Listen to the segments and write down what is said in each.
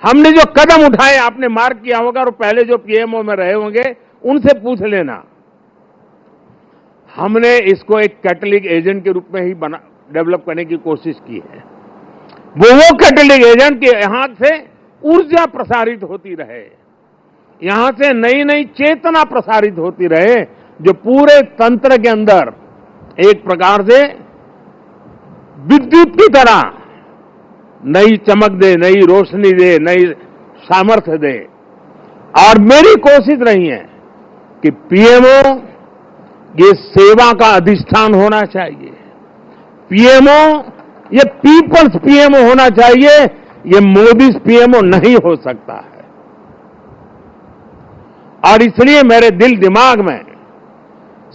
हमने जो कदम उठाए आपने मार्क किया होगा, और पहले जो पीएमओ में रहे होंगे उनसे पूछ लेना। हमने इसको एक कैटलिक एजेंट के रूप में ही डेवलप करने की कोशिश की है। वो कैटलिक एजेंट के यहां से ऊर्जा प्रसारित होती रहे, यहां से नई नई चेतना प्रसारित होती रहे, जो पूरे तंत्र के अंदर एक प्रकार से विद्युत की तरह नई चमक दे, नई रोशनी दे, नई सामर्थ्य दे। और मेरी कोशिश रही है कि पीएमओ ये सेवा का अधिष्ठान होना चाहिए, पीएमओ ये पीपल्स पीएमओ होना चाहिए, ये मोदी पीएमओ नहीं हो सकता है। और इसलिए मेरे दिल दिमाग में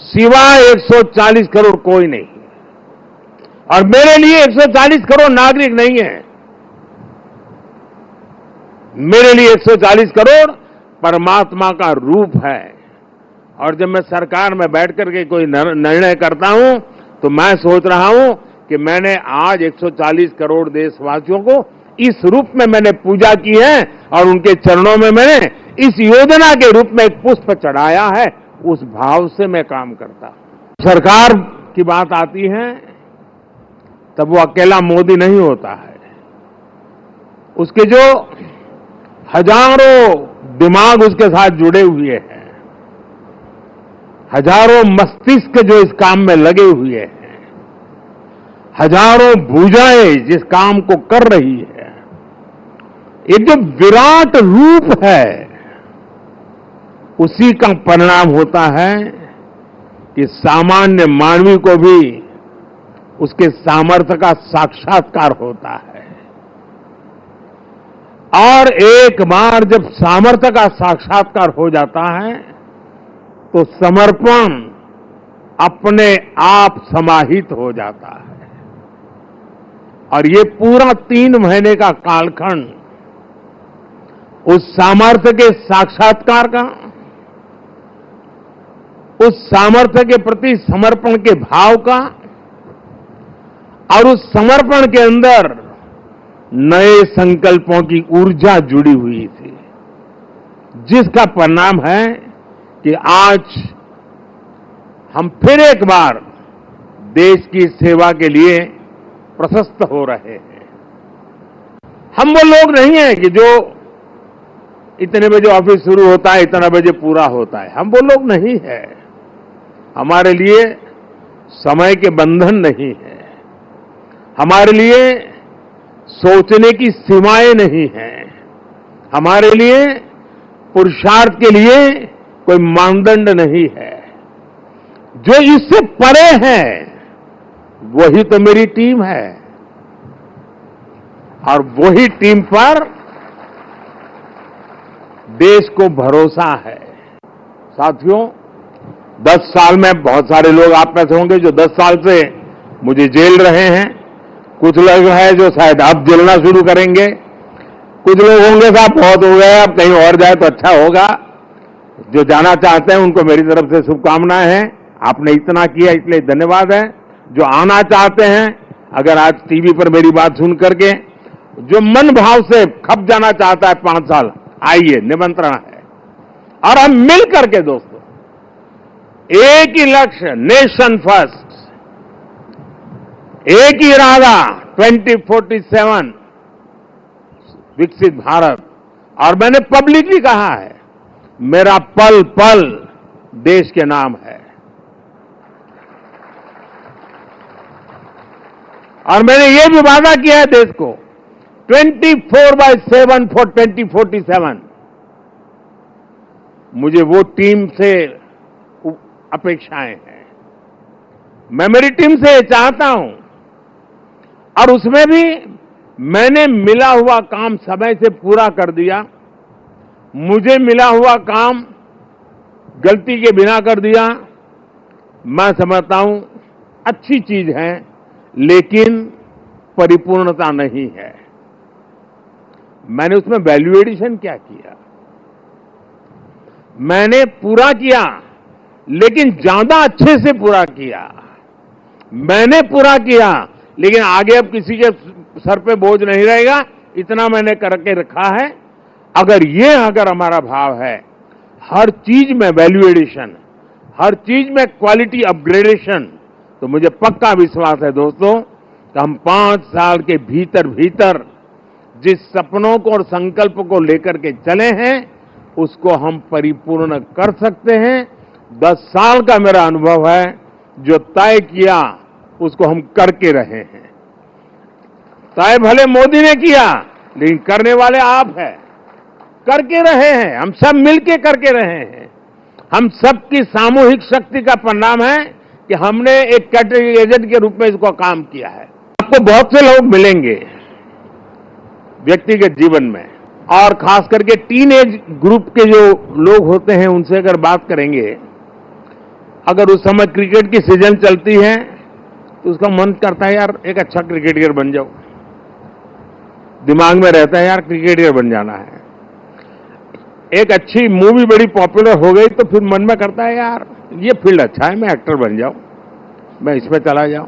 सिवाय 140 करोड़ कोई नहीं, और मेरे लिए 140 करोड़ नागरिक नहीं है, मेरे लिए 140 करोड़ परमात्मा का रूप है। और जब मैं सरकार में बैठ करके कोई निर्णय करता हूं तो मैं सोच रहा हूं कि मैंने आज 140 करोड़ देशवासियों को इस रूप में मैंने पूजा की है, और उनके चरणों में मैंने इस योजना के रूप में एक पुष्प चढ़ाया है। उस भाव से मैं काम करता हूं। सरकार की बात आती है तब वो अकेला मोदी नहीं होता है, उसके जो हजारों दिमाग उसके साथ जुड़े हुए हैं, हजारों मस्तिष्क जो इस काम में लगे हुए हैं, हजारों भुजाएं जिस काम को कर रही है, ये जो विराट रूप है उसी का परिणाम होता है कि सामान्य मानवी को भी उसके सामर्थ्य का साक्षात्कार होता है। और एक बार जब सामर्थ्य का साक्षात्कार हो जाता है तो समर्पण अपने आप समाहित हो जाता है। और ये पूरा 3 महीने का कालखंड उस सामर्थ्य के साक्षात्कार का, उस सामर्थ्य के प्रति समर्पण के भाव का, और उस समर्पण के अंदर नए संकल्पों की ऊर्जा जुड़ी हुई थी, जिसका परिणाम है कि आज हम फिर एक बार देश की सेवा के लिए प्रशस्त हो रहे हैं। हम वो लोग नहीं हैं कि जो इतने बजे ऑफिस शुरू होता है, इतना बजे पूरा होता है, हम वो लोग नहीं है। हमारे लिए समय के बंधन नहीं है, हमारे लिए सोचने की सीमाएं नहीं हैं, हमारे लिए पुरुषार्थ के लिए कोई मानदंड नहीं है। जो इससे परे है वही तो मेरी टीम है, और वही टीम पर देश को भरोसा है। साथियों, 10 साल में बहुत सारे लोग आप में से होंगे जो 10 साल से मुझे जेल रहे हैं, कुछ लोग हैं जो शायद अब जेलना शुरू करेंगे, कुछ लोग होंगे साहब बहुत हो गए, अब कहीं और जाए तो अच्छा होगा। जो जाना चाहते हैं उनको मेरी तरफ से शुभकामनाएं हैं, आपने इतना किया इसलिए धन्यवाद है। जो आना चाहते हैं, अगर आज टीवी पर मेरी बात सुन करके जो मन भाव से खप जाना चाहता है 5 साल, आइए, निमंत्रण है। और हम मिल करके दोस्तों एक ही लक्ष्य, नेशन फर्स्ट, एक ही इरादा, 2047 विकसित भारत। और मैंने पब्लिकली कहा है, मेरा पल पल देश के नाम है। और मैंने ये भी वादा किया है देश को, 24/7 फॉर 2047। मुझे वो टीम से अपेक्षाएं हैं, मैं मेरी टीम से चाहता हूं, और उसमें भी मैंने मिला हुआ काम समय से पूरा कर दिया, मुझे मिला हुआ काम गलती के बिना कर दिया। मैं समझता हूं अच्छी चीज है, लेकिन परिपूर्णता नहीं है। मैंने उसमें वैल्यू एडिशन क्या किया? मैंने पूरा किया, लेकिन ज्यादा अच्छे से पूरा किया। मैंने पूरा किया, लेकिन आगे अब किसी के सर पे बोझ नहीं रहेगा, इतना मैंने करके रखा है। अगर हमारा भाव है, हर चीज में वैल्यू एडिशन, हर चीज में क्वालिटी अपग्रेडेशन, तो मुझे पक्का विश्वास है दोस्तों कि हम 5 साल के भीतर भीतर जिस सपनों को और संकल्प को लेकर के चले हैं उसको हम परिपूर्ण कर सकते हैं। 10 साल का मेरा अनुभव है, जो तय किया उसको हम करके रहे हैं। तय भले मोदी ने किया, लेकिन करने वाले आप हैं, करके रहे हैं, हम सब मिलके करके रहे हैं। हम सबकी सामूहिक शक्ति का परिणाम है कि हमने एक कैटेगरी एजेंट के रूप में इसको काम किया है। आपको बहुत से लोग मिलेंगे व्यक्तिगत जीवन में, और खास करके टीन एज ग्रुप के जो लोग होते हैं उनसे अगर बात करेंगे, अगर उस समय क्रिकेट की सीजन चलती है तो उसका मन करता है यार एक अच्छा क्रिकेटर बन जाओ, दिमाग में रहता है यार क्रिकेटर बन जाना है। एक अच्छी मूवी बड़ी पॉपुलर हो गई तो फिर मन में करता है यार ये फील्ड अच्छा है, मैं एक्टर बन जाऊं, मैं इसमें चला जाऊं।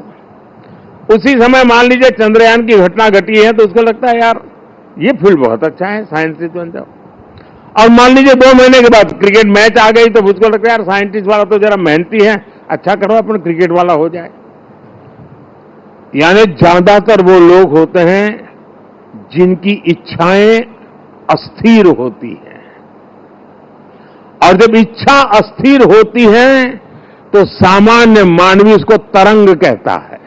उसी समय मान लीजिए चंद्रयान की घटना घटी है तो उसको लगता है यार ये फील्ड बहुत अच्छा है, साइंटिस्ट बन जाओ। और मान लीजिए 2 महीने के बाद क्रिकेट मैच आ गई तो उसको लगता है यार साइंटिस्ट वाला तो जरा मेहनती है, अच्छा करो अपन क्रिकेट वाला हो जाए। यानी ज्यादातर वो लोग होते हैं जिनकी इच्छाएं अस्थिर होती हैं, और जब इच्छा अस्थिर होती है तो सामान्य मानवी उसको तरंग कहता है।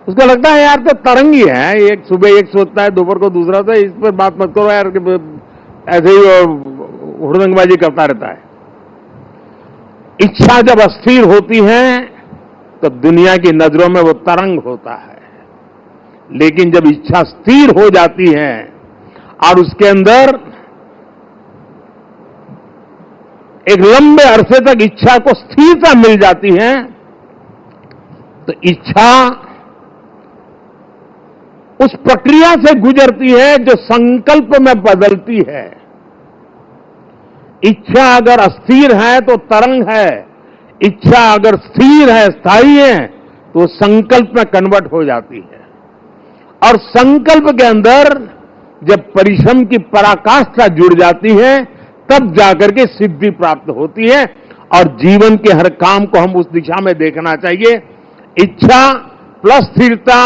उसको लगता है यार तो तरंग ही है, एक सुबह एक सोचता है, दोपहर को दूसरा होता है, इस पर बात मत करो यार, ऐसे ही हुड़दंगबाजी करता रहता है। इच्छा जब अस्थिर होती है तो दुनिया की नजरों में वो तरंग होता है, लेकिन जब इच्छा स्थिर हो जाती है और उसके अंदर एक लंबे अरसे तक इच्छा को स्थिरता मिल जाती है तो इच्छा उस प्रक्रिया से गुजरती है जो संकल्प में बदलती है। इच्छा अगर अस्थिर है तो तरंग है, इच्छा अगर स्थिर है, स्थायी है, तो संकल्प में कन्वर्ट हो जाती है। और संकल्प के अंदर जब परिश्रम की पराकाष्ठा जुड़ जाती है तब जाकर के सिद्धि प्राप्त होती है। और जीवन के हर काम को हम उस दिशा में देखना चाहिए। इच्छा प्लस स्थिरता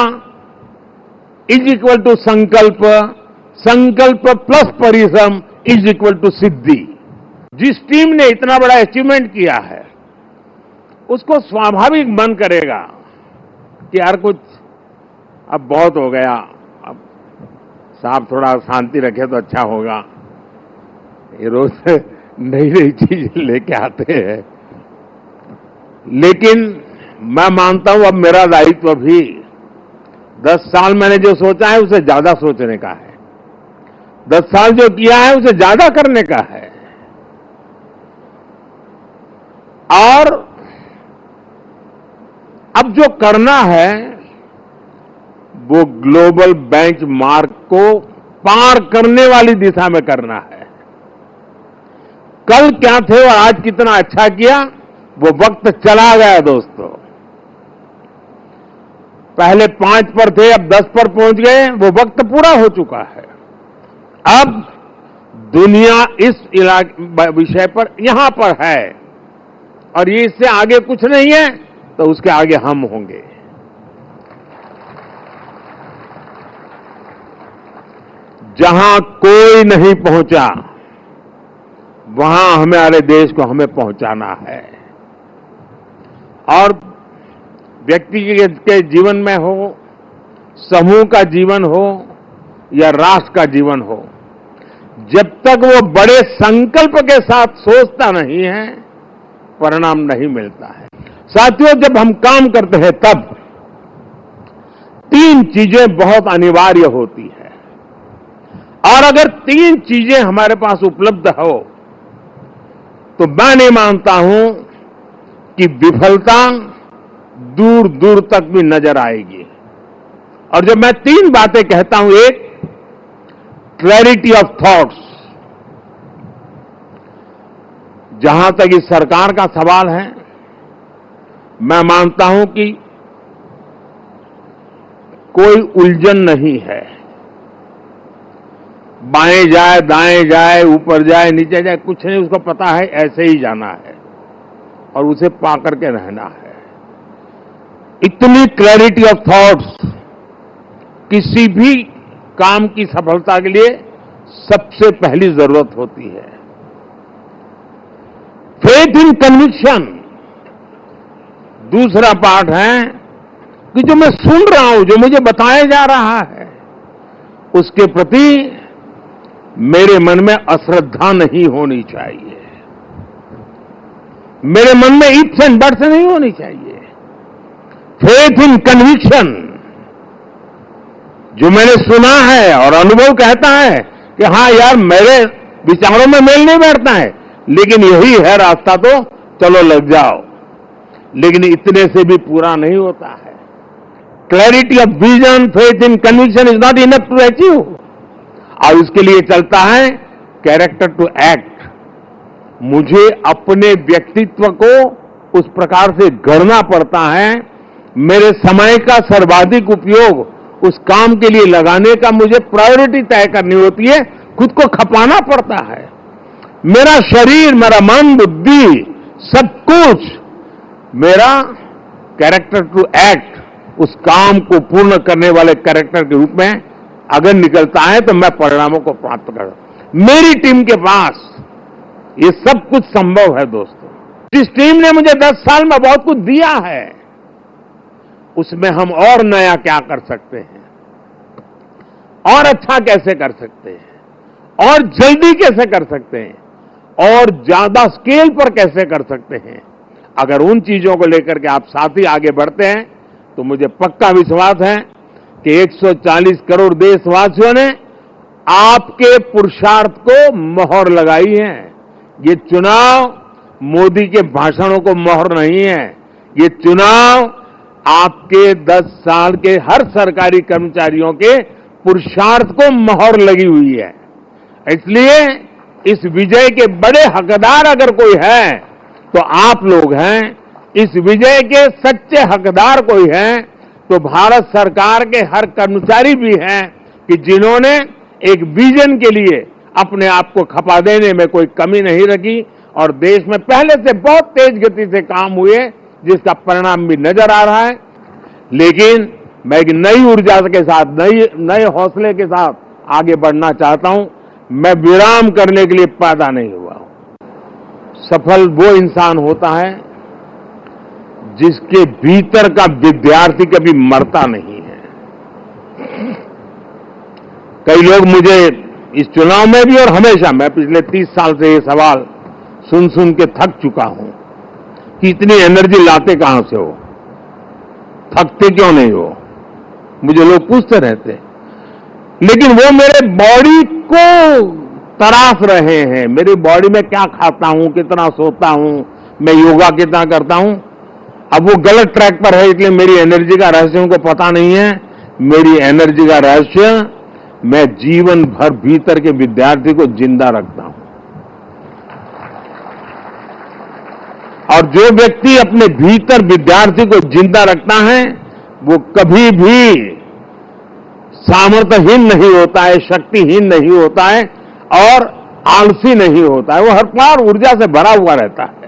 इज इक्वल टू संकल्प, संकल्प प्लस परिश्रम इज इक्वल टू सिद्धि। जिस टीम ने इतना बड़ा अचीवमेंट किया है उसको स्वाभाविक मन करेगा कि यार कुछ अब बहुत हो गया, अब साहब थोड़ा शांति रखे तो अच्छा होगा। ये रोज नई नई चीज लेके आते हैं, लेकिन मैं मानता हूं अब मेरा दायित्व भी 10 साल मैंने जो सोचा है उसे ज्यादा सोचने का है, 10 साल जो किया है उसे ज्यादा करने का है। और अब जो करना है वो ग्लोबल बेंचमार्क को पार करने वाली दिशा में करना है। कल क्या थे और आज कितना अच्छा किया वो वक्त चला गया दोस्तों। पहले 5 पर थे, अब 10 पर पहुंच गए, वो वक्त पूरा हो चुका है। अब दुनिया इस विषय पर यहां पर है और ये इससे आगे कुछ नहीं है, तो उसके आगे हम होंगे। जहां कोई नहीं पहुंचा वहां हमारे देश को हमें पहुंचाना है। और व्यक्ति के जीवन में हो, समूह का जीवन हो या राष्ट्र का जीवन हो, जब तक वो बड़े संकल्प के साथ सोचता नहीं है परिणाम नहीं मिलता है। साथियों, जब हम काम करते हैं तब 3 चीजें बहुत अनिवार्य होती है, और अगर 3 चीजें हमारे पास उपलब्ध हो तो मैं नहीं मानता हूं कि विफलता दूर दूर तक भी नजर आएगी। और जब मैं 3 बातें कहता हूं, एक क्लैरिटी ऑफ थॉट्स, जहां तक इस सरकार का सवाल है, मैं मानता हूं कि कोई उलझन नहीं है। बाएं जाए, दाएं जाए, ऊपर जाए, नीचे जाए, कुछ नहीं, उसको पता है ऐसे ही जाना है और उसे पा करके रहना है। इतनी क्लैरिटी ऑफ थॉट्स किसी भी काम की सफलता के लिए सबसे पहली जरूरत होती है। फेथ इन कन्विक्शन दूसरा पार्ट है कि जो मैं सुन रहा हूं, जो मुझे बताया जा रहा है, उसके प्रति मेरे मन में अश्रद्धा नहीं होनी चाहिए, मेरे मन में इफ्स एंड बट्स नहीं होनी चाहिए। फेथ इन कन्विक्शन, जो मैंने सुना है और अनुभव कहता है कि हां यार मेरे विचारों में मेल नहीं बैठता है, लेकिन यही है रास्ता, तो चलो लग जाओ। लेकिन इतने से भी पूरा नहीं होता है। Clarity of vision, faith in conviction is not enough to achieve. और इसके लिए चलता है कैरेक्टर टू एक्ट। मुझे अपने व्यक्तित्व को उस प्रकार से गढ़ना पड़ता है, मेरे समय का सर्वाधिक उपयोग उस काम के लिए लगाने का मुझे प्रायोरिटी तय करनी होती है, खुद को खपाना पड़ता है। मेरा शरीर, मेरा मन, बुद्धि, सब कुछ मेरा कैरेक्टर टू एक्ट, उस काम को पूर्ण करने वाले कैरेक्टर के रूप में अगर निकलता है तो मैं परिणामों को प्राप्त कर। मेरी टीम के पास ये सब कुछ संभव है दोस्तों। जिस टीम ने मुझे 10 साल में बहुत कुछ दिया है, उसमें हम और नया क्या कर सकते हैं, और अच्छा कैसे कर सकते हैं, और जल्दी कैसे कर सकते हैं, और ज्यादा स्केल पर कैसे कर सकते हैं। अगर उन चीजों को लेकर के आप साथ ही आगे बढ़ते हैं तो मुझे पक्का विश्वास है कि 140 करोड़ देशवासियों ने आपके पुरुषार्थ को मोहर लगाई है। ये चुनाव मोदी के भाषणों को मोहर नहीं है, ये चुनाव आपके 10 साल के हर सरकारी कर्मचारियों के पुरुषार्थ को मोहर लगी हुई है। इसलिए इस विजय के बड़े हकदार अगर कोई है तो आप लोग हैं। इस विजय के सच्चे हकदार कोई हैं तो भारत सरकार के हर कर्मचारी भी हैं कि जिन्होंने एक विजन के लिए अपने आप को खपा देने में कोई कमी नहीं रखी और देश में पहले से बहुत तेज गति से काम हुए, जिसका परिणाम भी नजर आ रहा है। लेकिन मैं एक नई ऊर्जा के साथ, नए हौसले के साथ आगे बढ़ना चाहता हूं। मैं विराम करने के लिए पैदा नहीं हुआ हूं। सफल वो इंसान होता है जिसके भीतर का विद्यार्थी कभी मरता नहीं है। कई लोग मुझे इस चुनाव में भी और हमेशा, मैं पिछले 30 साल से ये सवाल सुन सुन के थक चुका हूं कि इतनी एनर्जी लाते कहां से हो, थकते क्यों नहीं हो, मुझे लोग पूछते रहते हैं। लेकिन वो मेरे बॉडी को तराश रहे हैं, मेरी बॉडी में क्या खाता हूं, कितना सोता हूं, मैं योगा कितना करता हूं। अब वो गलत ट्रैक पर है, इसलिए मेरी एनर्जी का रहस्य उनको पता नहीं है। मेरी एनर्जी का रहस्य, मैं जीवन भर भीतर के विद्यार्थी को जिंदा रखता हूं। और जो व्यक्ति अपने भीतर विद्यार्थी को जिंदा रखता है वो कभी भी सामर्थ्यहीन नहीं होता है, शक्तिहीन नहीं होता है और आलसी नहीं होता है। वो हर बार ऊर्जा से भरा हुआ रहता है।